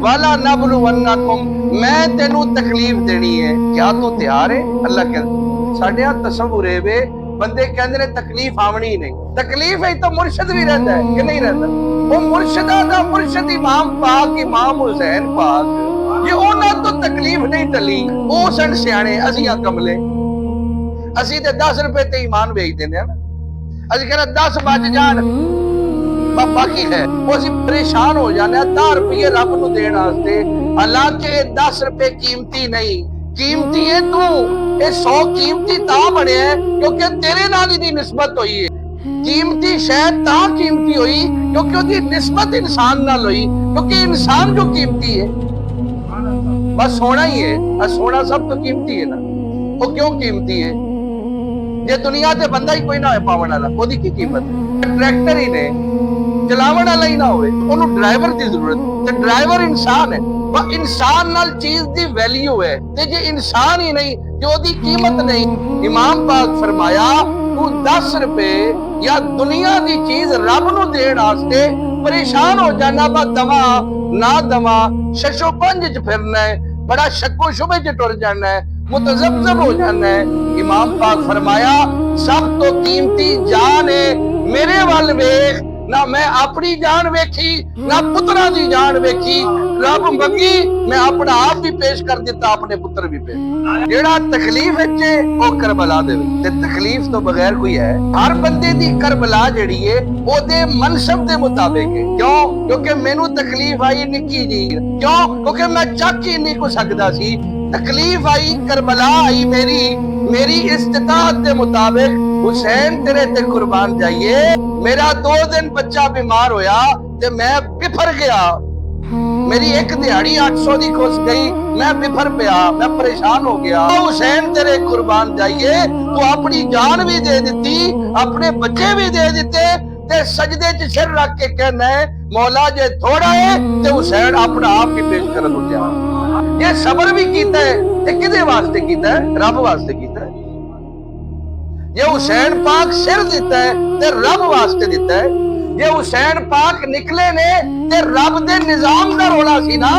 वाला नबलुवन्नकुम, मैं तेनू तकलीफ देनी है, क्या तू तैयार है? अल्लाह कहता साडे आ तसव्वुर है वे बंदे कहते ने तकलीफ आवनी ही नहीं। तकलीफ है तो मुर्शिद भी रहता है कि नहीं रहता? वो मुर्शिदा का मुर्शिद इमाम पाक इमाम हुसैन पाक, ये उन्हां तो तकलीफ नहीं टली। वो सन सियाणे, असीं आ कमले, असीं ते 10 रुपए ते ईमान बेच देने हैं ना। असीं कहना 10 बच जान बाकी है, वो असीं परेशान हो जाने 10 रुपये रब नूं देण वास्ते। हालांकि 10 रुपए कीमती नहीं, कीमती है तू। ये 100 कीमती ता बने क्योंकि तेरे नाल दी निस्बत हुई है। कीमती शायद ता कीमती हुई क्योंकि उसकी निस्बत इंसान नाल हुई, क्योंकि इंसान जो कीमती है बस सोना ही है। सोना सब तो कीमती है ना। वो क्यों कीमती है? जे दुनिया ते बंदा ही कोई ना हो पावन वाला, ओदी की कीमत है? ट्रैक्टर ही ने चलावन वाला ही ना होवे, ओनू ड्राइवर दी जरूरत, ते ड्राइवर इंसान है। वह इंसान नाल चीज दी वैल्यू है, ते जे इंसान ही नहीं ते ओदी कीमत नहीं। इमाम पाक फरमाया तू 10 रुपए या दुनिया दी चीज रब नू देण वास्ते परेशान हो जाना, बा दवा ना दवा, शशो पंज च फिरना है, बड़ा शक्को शुबे च टुर जाना है, मुतज़ब्ज़ब हो जाना है। इमाम पाक फरमाया सब तो कीमती जान है, मेरे वाल वेख ना, मैं अपनी जान वेखी ना पुत्रा दी जान वेखी। रब मंगी मैं अपना आप भी पेश कर दिता, अपने पुत्र भी पेश। जेड़ा तकलीफ है वो करबला दे, ते तकलीफ तो बगैर कोई है। हर बंदे दी करबला जेड़ी है ओदे मनसब दे मुताबिक है। क्यों? क्योंकि मैनू तकलीफ आई निक्की जी, क्यों? क्योंकि मैं चक ही नहीं को सकदा सी। तकलीफ आई, करबला आई मेरी इस्तिताअत के मुताबिक। हुसैन तेरे ते कुर्बान जाइए, मेरा 2 दिन बच्चा बीमार होया ते मैं बिफर गया, मेरी एक दिहाड़ी 800 दी खुस गई, मैं बिफर पिया, मैं परेशान हो गया। तो हुसैन तेरे कुर्बान जाइए, तू अपनी जान भी दे दी, अपने बच्चे भी दे दिते, ते सजदे च सिर रख के कहना है मौला जे थोड़ा है ते हुसैन अपना आप भी पेश करन हो जा। ये सबर भी कीता है, ते किदे वास्ते कीता है? रब वास्ते कीता है। ये हुसैन पाक सिर दिता है ते रब वास्ते दिता है। ये हुसैन पाक निकले ने ते रब दे निजाम दा रोला सी ना,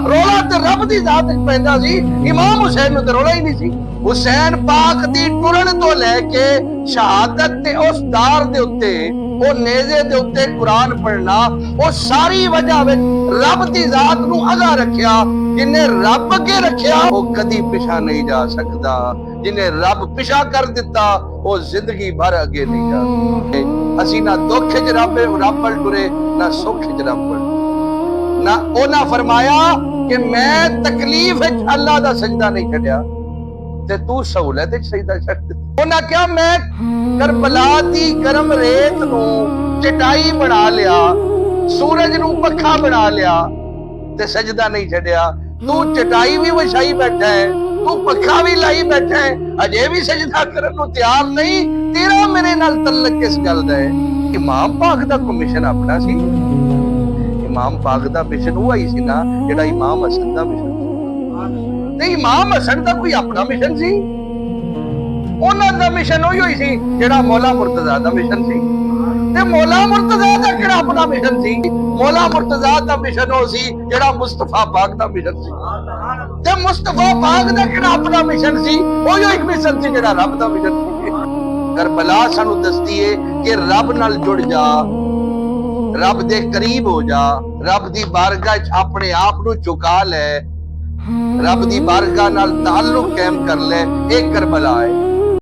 रोला ते रब दी जात विच पैंदा सी। इमाम हुसैन नूं ते रोला ही नहीं सी। हुसैन पाक दी टुरन तो लेके शहादत ते उस दार दे उत्ते, ओ नेज़े दे उत्ते कुरान पढ़ना, ओ सारी वजह विच रब दी जात नूं अगा रखिया। जिन्हें रब अगे रखिया वो कदी पिछा नहीं जा सकता, जिन्हें रब पिछा कर दिता वो जिंदगी भर अगे नहीं जा सकते। असी ना दुख च रब वल टुरे, ना सुख च रब वल, ना ओना फरमाया कि मैं तकलीफ विच अल्लाह दा सजदा नहीं छड्या ते तू सहूलत विच सजदा छड्ड दिता। ओना क्या मैं करबला दी गरम रेत नूं चटाई बना लिया, सूरज नूं पक्खा बना लिया ते सजदा नहीं छड्या। तू चटाई भी विछाई बैठा है, तू पक्खा भी लाई बैठा है, अजे भी सजदा करन नूं तैयार नहीं। तेरा मेरे नाल तल्लक किस गल दा है? इमाम पाक दा कोई मिशन अपना सी। इमाम पाक दा मिशन वो ही सी ना जेड़ा इमाम हसन दा मिशन सी। ते इमाम हसन दा कोई अपना मिशन सी? उन्हां दा मिशन ओही सी जेड़ा मौला मुर्तजा दा मिशन सी। ते मौला मुर्तजा दा किहड़ा अपना मिशन सी? मौला मुर्तजा दा मिशन ओ सी जेड़ा मुस्तफा पाक दा मिशन सी। ते मुस्तफा पाक दा किहड़ा अपना मिशन सी? ओही एक मिशन सी जेड़ा रब दा मिशन सी। करबला सानू दसदी है कि रब नाल जुड़ जा, रब दे करीब हो जा, रब दी बारगाह च अपने आप नू झुका ले, रब दी बारगाह नाल ताल्लुक कायम कर ले। एक करबला है।